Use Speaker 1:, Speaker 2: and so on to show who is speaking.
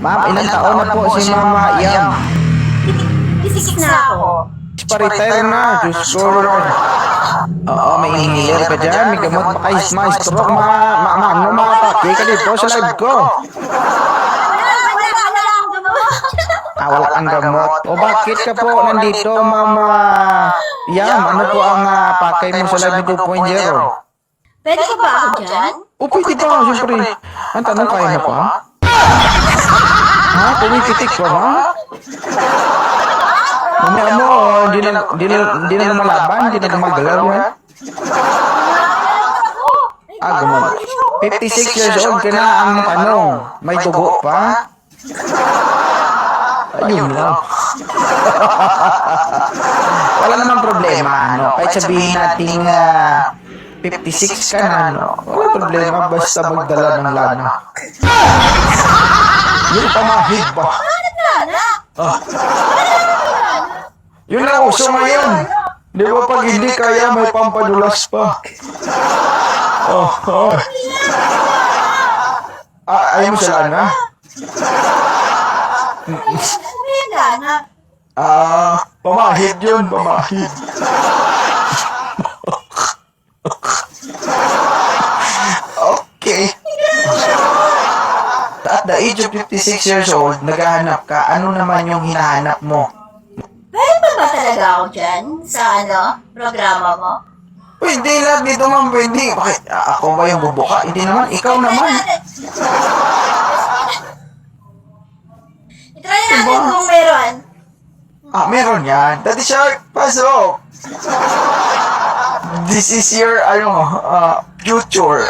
Speaker 1: Ma'am, ilang taon na po si Mama Yam?
Speaker 2: 56 na ako.
Speaker 1: Pa-retire na, Diyos ko Lord. Oo, may inhaler ka dyan, may gamot ba kayo, maestro, atake ka dito sa live ko.
Speaker 2: Wala akong gamot.
Speaker 1: Wala ang gamot. O bakit ka po nandito, Mama Yam? Ano po ang pakay mo sa live ni 2.0?
Speaker 2: Pwede ko ba ako dyan?
Speaker 1: O pwede ba, siyempre. Ang tanong, kaya mo pa? Ha? Pumipitik pa ba? Mamaya mo, di na lumalaban, di na gumagalaw yan. Gumag. 56 years old ka na ang tanong. May dugo pa? Ayun lang. Wala namang problema, ano. Kahit sabihin natin 56 ka na, ano. Wala problema, basta magdala ng lana. Yung pamahig ba? Yun ang uso ngayon. Di ba pag hindi kaya may pampadulas pa? Ayaw mo sa lana?
Speaker 2: May lana.
Speaker 1: Pamahid yun, pamahid. Okay. At the age of 56 years old, naghahanap ka, ano naman yung hinahanap mo?
Speaker 2: Pwede ba talaga ako dyan? Sa programa mo?
Speaker 1: Hindi lahat dito ma'am, pwede. Bakit? Ako ba yung bubuka? Hindi naman, ikaw naman.
Speaker 2: I-try natin kung meron.
Speaker 1: Meron yan. Daddy Shark, pasok. This is your, future.